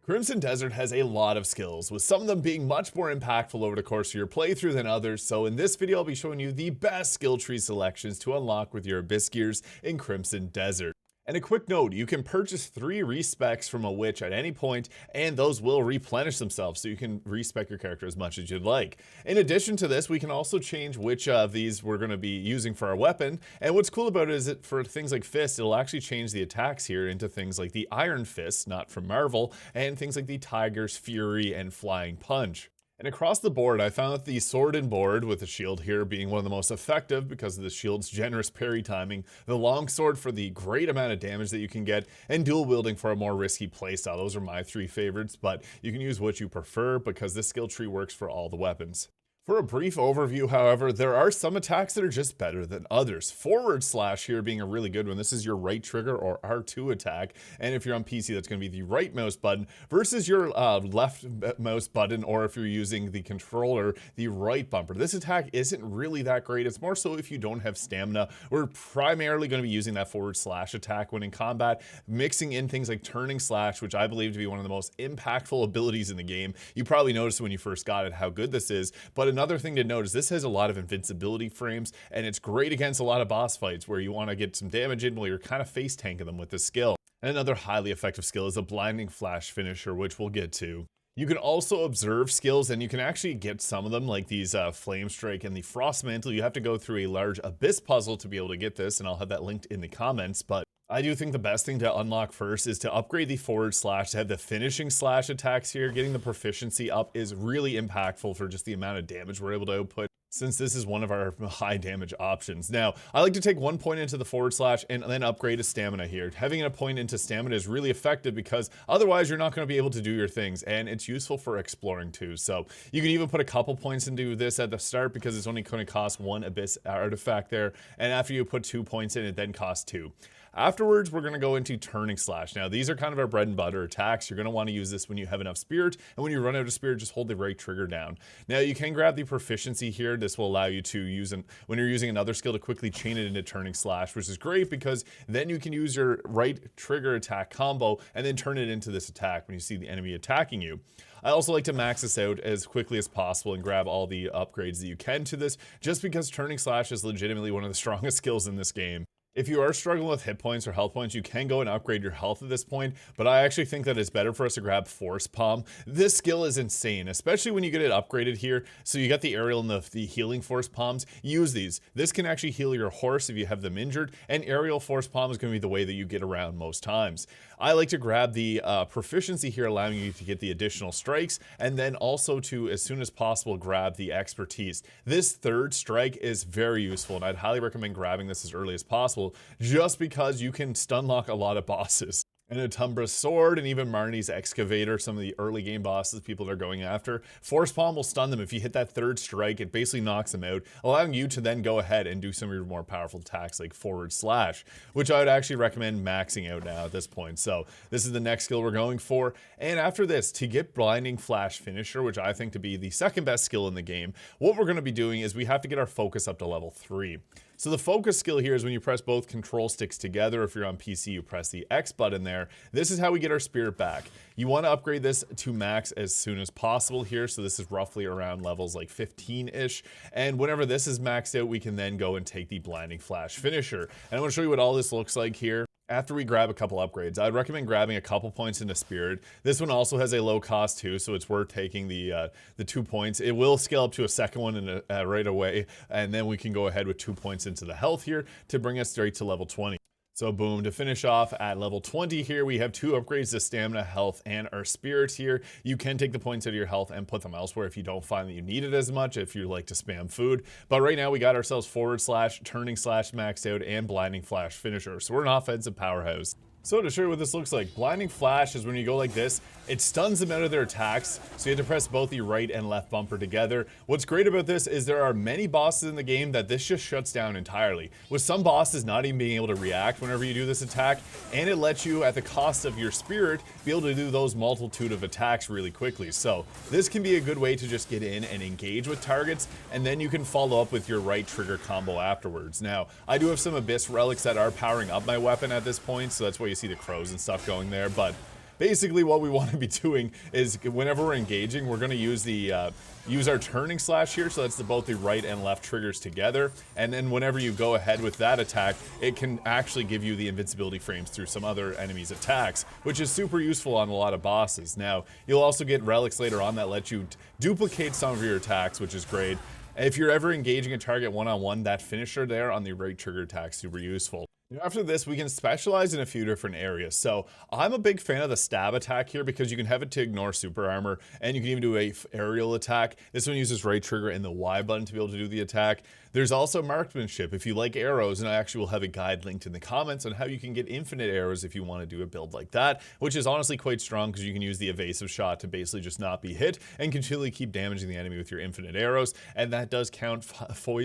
Crimson Desert has a lot of skills, with some of them being much more impactful over the course of your playthrough than others, so in this video I'll be showing you the best skill tree selections to unlock with your Abyss gears in Crimson Desert. And a quick note, you can purchase 3 respecs from a witch at any point, and those will replenish themselves, so you can respec your character as much as you'd like. In addition to this, we can also change which of these we're going to be using for our weapon, and what's cool about it is that for things like Fist, it'll actually change the attacks here into things like the Iron Fist, not from Marvel, and things like the Tiger's Fury and Flying Punch. And across the board, I found that the sword and board with the shield here being one of the most effective because of the shield's generous parry timing, the long sword for the great amount of damage that you can get, and dual wielding for a more risky playstyle. Those are my 3 favorites, but you can use what you prefer because this skill tree works for all the weapons. For a brief overview, however, there are some attacks that are just better than others. Forward slash here being a really good one. This is your right trigger or R2 attack. And if you're on PC, that's going to be the right mouse button versus your left mouse button, or if you're using the controller, the right bumper. This attack isn't really that great. It's more so if you don't have stamina. We're primarily going to be using that forward slash attack when in combat, mixing in things like turning slash, which I believe to be one of the most impactful abilities in the game. You probably noticed when you first got it how good this is, but another thing to note is this has a lot of invincibility frames, and it's great against a lot of boss fights where you want to get some damage in while you're kind of face tanking them with this skill. And another highly effective skill is a blinding flash finisher, which we'll get to. You can also observe skills, and you can actually get some of them, like these Flame Strike and the Frost Mantle. You have to go through a large Abyss puzzle to be able to get this, and I'll have that linked in the comments, but I do think the best thing to unlock first is to upgrade the forward slash to have the finishing slash attacks here. Getting the proficiency up is really impactful for just the amount of damage we're able to output, since this is one of our high damage options. Now, I like to take 1 point into the forward slash and then upgrade a stamina here. Having a point into stamina is really effective because otherwise you're not going to be able to do your things, and it's useful for exploring too. So you can even put a couple points into this at the start because it's only going to cost 1 Abyss artifact there, and after you put 2 points in, it then costs 2. Afterwards, we're going to go into turning slash. Now, these are kind of our bread and butter attacks. You're going to want to use this when you have enough spirit, and when you run out of spirit, just hold the right trigger down. Now, you can grab the proficiency here. This will allow you to use, when you're using another skill, to quickly chain it into turning slash, which is great because then you can use your right trigger attack combo and then turn it into this attack when you see the enemy attacking you. I also like to max this out as quickly as possible and grab all the upgrades that you can to this, just because turning slash is legitimately one of the strongest skills in this game. If you are struggling with hit points or health points, you can go and upgrade your health at this point, but I actually think that it's better for us to grab Force Palm. This skill is insane, especially when you get it upgraded here. So you got the aerial and the healing Force Palms. Use these. This can actually heal your horse if you have them injured, and aerial Force Palm is going to be the way that you get around most times. I like to grab the proficiency here, allowing you to get the additional strikes, and then also to, as soon as possible, grab the expertise. This third strike is very useful, and I'd highly recommend grabbing this as early as possible, just because you can stun lock a lot of bosses. And Atumbra's sword and even Marnie's excavator, some of the early game bosses people are going after, Force Palm will stun them. If you hit that third strike, it basically knocks them out, allowing you to then go ahead and do some of your more powerful attacks like forward slash, which I would actually recommend maxing out now at this point. So this is the next skill we're going for. And after this, to get blinding flash finisher, which I think to be the second best skill in the game, what we're going to be doing is we have to get our focus up to level 3. So the focus skill here is when you press both control sticks together. If you're on PC, you press the X button there. This is how we get our spirit back. You want to upgrade this to max as soon as possible here. So this is roughly around levels like 15-ish. And whenever this is maxed out, we can then go and take the blinding flash finisher. And I'm going to show you what all this looks like here. After we grab a couple upgrades, I'd recommend grabbing a couple points into Spirit. This one also has a low cost too, so it's worth taking the 2 points. It will scale up to a second one right away, and then we can go ahead with 2 points into the health here to bring us straight to level 20. So boom, to finish off at level 20 here, we have 2 upgrades to stamina, health, and our spirit here. You can take the points out of your health and put them elsewhere if you don't find that you need it as much, if you like to spam food. But right now we got ourselves forward slash, turning slash maxed out, and blinding flash finisher. So we're an offensive powerhouse. So to show you what this looks like, blinding flash is when you go like this, it stuns them out of their attacks, so you have to press both the right and left bumper together. What's great about this is there are many bosses in the game that this just shuts down entirely, with some bosses not even being able to react whenever you do this attack, and it lets you, at the cost of your spirit, be able to do those multitude of attacks really quickly. So this can be a good way to just get in and engage with targets, and then you can follow up with your right trigger combo afterwards. Now, I do have some Abyss relics that are powering up my weapon at this point, so that's why you see the crows and stuff going there, but basically what we want to be doing is whenever we're engaging, we're going to use the use our turning slash here, so that's both the right and left triggers together, and then whenever you go ahead with that attack, it can actually give you the invincibility frames through some other enemies' attacks, which is super useful on a lot of bosses. Now, you'll also get relics later on that let you duplicate some of your attacks, which is great. If you're ever engaging a target one-on-one, that finisher there on the right trigger attack is super useful. After this, we can specialize in a few different areas. So I'm a big fan of the stab attack here because you can have it to ignore super armor, and you can even do a aerial attack. This one uses right trigger and the Y button to be able to do the attack. There's also marksmanship if you like arrows, and I actually will have a guide linked in the comments on how you can get infinite arrows if you want to do a build like that, which is honestly quite strong because you can use the evasive shot to basically just not be hit and continually keep damaging the enemy with your infinite arrows, and that does count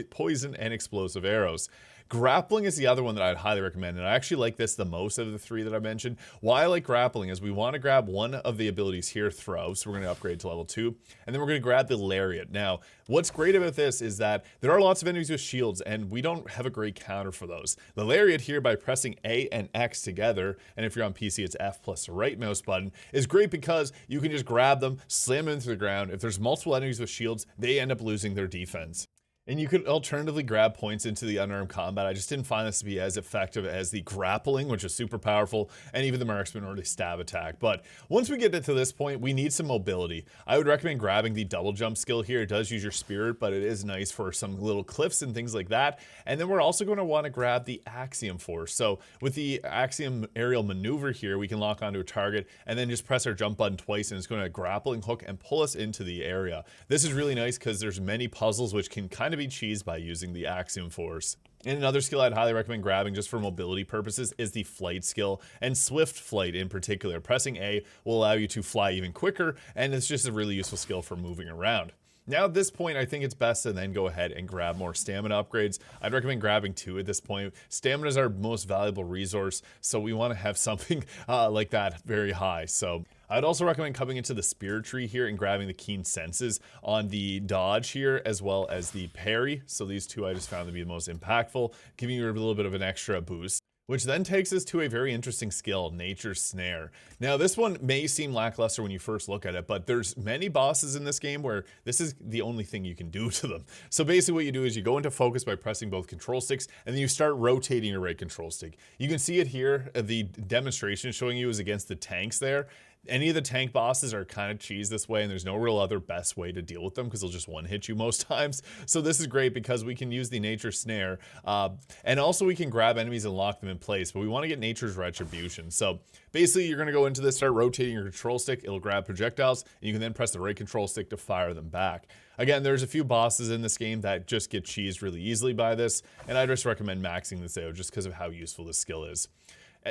poison and explosive arrows. Grappling is the other one that I'd highly recommend, and I actually like this the most of the three that I mentioned. Why I like grappling is we want to grab one of the abilities here, throw, so we're going to upgrade to level 2, and then we're going to grab the lariat. Now, what's great about this is that there are lots of enemies with shields, and we don't have a great counter for those. The lariat here, by pressing A and X together, and if you're on PC, it's F plus the right mouse button, is great because you can just grab them, slam them into the ground. If there's multiple enemies with shields, they end up losing their defense. And you could alternatively grab points into the unarmed combat. I just didn't find this to be as effective as the grappling, which is super powerful, and even the marksman or the stab attack. But once we get to this point, we need some mobility. I would recommend grabbing the double jump skill here. It does use your spirit, but it is nice for some little cliffs and things like that. And then we're also going to want to grab the axiom force. So with the axiom aerial maneuver here, we can lock onto a target and then just press our jump button twice, and it's going to grappling hook and pull us into the area. This is really nice because there's many puzzles which can kind of be cheesed by using the axiom force. And another skill I'd highly recommend grabbing just for mobility purposes is the flight skill, and swift flight in particular. Pressing A will allow you to fly even quicker, and it's just a really useful skill for moving around. Now at this point, I think it's best to then go ahead and grab more stamina upgrades. I'd recommend grabbing 2 at this point. Stamina is our most valuable resource, so we want to have something like that very high. So I'd also recommend coming into the spirit tree here and grabbing the keen senses on the dodge here, as well as the parry. So these 2 I just found to be the most impactful, giving you a little bit of an extra boost. Which then takes us to a very interesting skill, Nature's Snare. Now this one may seem lackluster when you first look at it, but there's many bosses in this game where this is the only thing you can do to them. So basically what you do is you go into focus by pressing both control sticks, and then you start rotating your right control stick. You can see it here, the demonstration showing you is against the tanks there. Any of the tank bosses are kind of cheese this way, and there's no real other best way to deal with them because they'll just one-hit you most times. So this is great because we can use the Nature Snare, and also we can grab enemies and lock them in place, but we want to get Nature's Retribution. So basically you're going to go into this, start rotating your control stick, it'll grab projectiles, and you can then press the right control stick to fire them back. Again, there's a few bosses in this game that just get cheesed really easily by this, and I just recommend maxing this out just because of how useful this skill is.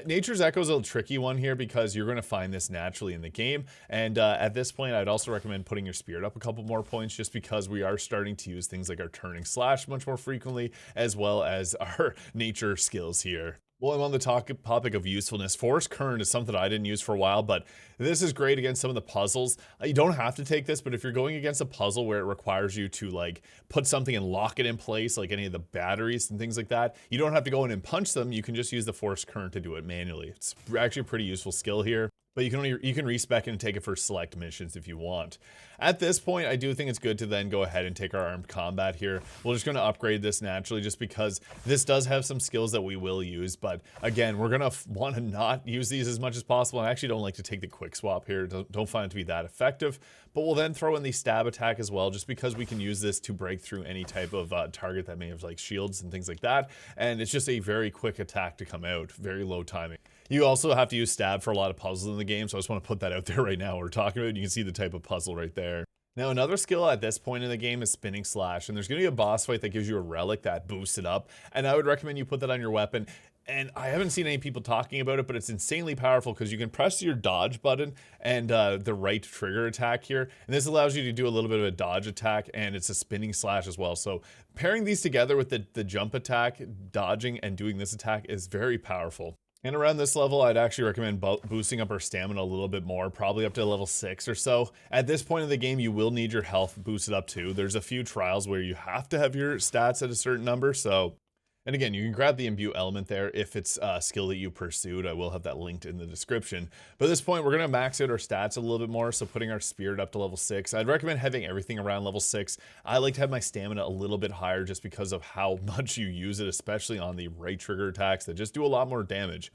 Nature's Echo is a tricky one here because you're going to find this naturally in the game, and at this point I'd also recommend putting your spirit up a couple more points just because we are starting to use things like our turning slash much more frequently, as well as our nature skills here. Well, I'm on the topic of usefulness. Force Current is something I didn't use for a while, but this is great against some of the puzzles. You don't have to take this, but if you're going against a puzzle where it requires you to like put something and lock it in place, like any of the batteries and things like that, you don't have to go in and punch them. You can just use the Force Current to do it manually. It's actually a pretty useful skill here. But you can respec it and take it for select missions if you want. At this point, I do think it's good to then go ahead and take our armed combat here. We're just going to upgrade this naturally just because this does have some skills that we will use. But again, we're going to want to not use these as much as possible. I actually don't like to take the quick swap here. Don't find it to be that effective. But we'll then throw in the stab attack as well, just because we can use this to break through any type of target that may have like shields and things like that. And it's just a very quick attack to come out, very low timing. You also have to use stab for a lot of puzzles in the game, so I just want to put that out there right now. We're talking about it, you can see the type of puzzle right there. Now another skill at this point in the game is spinning slash, and there's going to be a boss fight that gives you a relic that boosts it up, and I would recommend you put that on your weapon. And I haven't seen any people talking about it, but it's insanely powerful because you can press your dodge button and the right trigger attack here, and this allows you to do a little bit of a dodge attack, and it's a spinning slash as well. So pairing these together with the jump attack, dodging and doing this attack is very powerful. And around this level, I'd actually recommend boosting up our stamina a little bit more, probably up to level 6 or so. At this point in the game, you will need your health boosted up too. There's a few trials where you have to have your stats at a certain number, so And again, you can grab the imbue element there if it's a skill that you pursued. I will have that linked in the description. But at this point, we're going to max out our stats a little bit more. So putting our spirit up to level 6. I'd recommend having everything around level 6. I like to have my stamina a little bit higher just because of how much you use it, especially on the right trigger attacks that just do a lot more damage.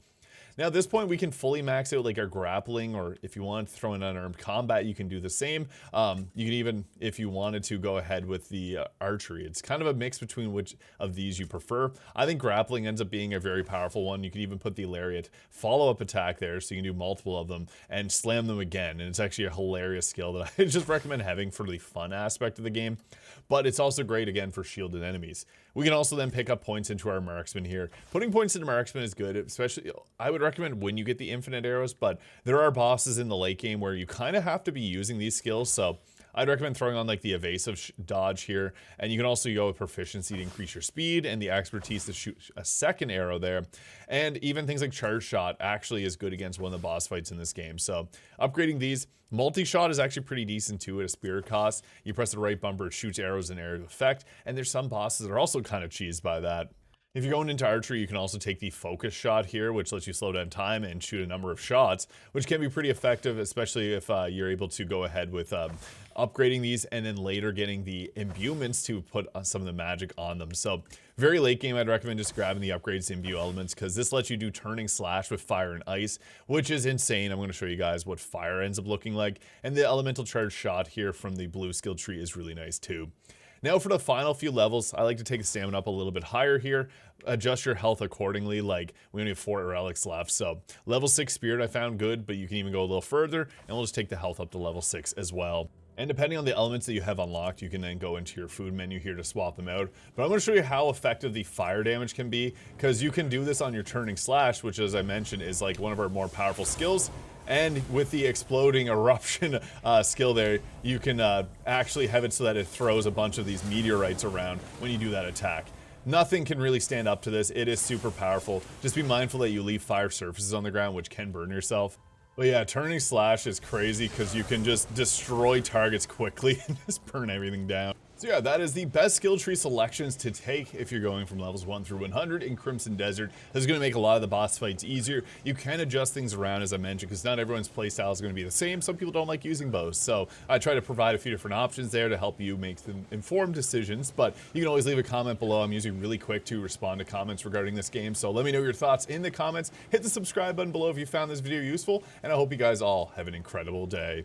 Now at this point, we can fully max out like our grappling, or if you want to throw in unarmed combat, you can do the same. You can even, if you wanted to, go ahead with the archery. It's kind of a mix between which of these you prefer. I think grappling ends up being a very powerful one. You can even put the lariat follow-up attack there, so you can do multiple of them and slam them again. And it's actually a hilarious skill that I just recommend having for the fun aspect of the game. But it's also great, again, for shielded enemies. We can also then pick up points into our marksman here. Putting points into marksman is good, especially, I would recommend when you get the infinite arrows, but there are bosses in the late game where you kind of have to be using these skills, so I'd recommend throwing on like the evasive dodge here, and you can also go with proficiency to increase your speed and the expertise to shoot a second arrow there. And even things like charge shot actually is good against one of the boss fights in this game. So upgrading these, multi-shot is actually pretty decent too at a spirit cost. You press the right bumper, it shoots arrows in area of effect, and there's some bosses that are also kind of cheesed by that. If you're going into archery, you can also take the focus shot here, which lets you slow down time and shoot a number of shots, which can be pretty effective, especially if you're able to go ahead with upgrading these and then later getting the imbuements to put some of the magic on them. So very late game, I'd recommend just grabbing the upgrades to imbue elements, because this lets you do turning slash with fire and ice, which is insane. I'm going to show you guys what fire ends up looking like. And the elemental charge shot here from the blue skill tree is really nice too. Now for the final few levels, I like to take the stamina up a little bit higher here, adjust your health accordingly. Like, we only have 4 relics left, so level 6 spirit I found good, but you can even go a little further, and we'll just take the health up to level 6 as well. And depending on the elements that you have unlocked, you can then go into your food menu here to swap them out. But I'm going to show you how effective the fire damage can be, because you can do this on your turning slash, which, as I mentioned, is like one of our more powerful skills. And with the exploding eruption skill there, you can actually have it so that it throws a bunch of these meteorites around when you do that attack. Nothing can really stand up to this. It is super powerful. Just be mindful that you leave fire surfaces on the ground, which can burn yourself. But yeah, turning slash is crazy because you can just destroy targets quickly and just burn everything down. So yeah, that is the best skill tree selections to take if you're going from levels 1 through 100 in Crimson Desert. This is going to make a lot of the boss fights easier. You can adjust things around, as I mentioned, because not everyone's playstyle is going to be the same. Some people don't like using bows, so I try to provide a few different options there to help you make some informed decisions. But you can always leave a comment below. I'm usually really quick to respond to comments regarding this game, so let me know your thoughts in the comments. Hit the subscribe button below if you found this video useful, and I hope you guys all have an incredible day.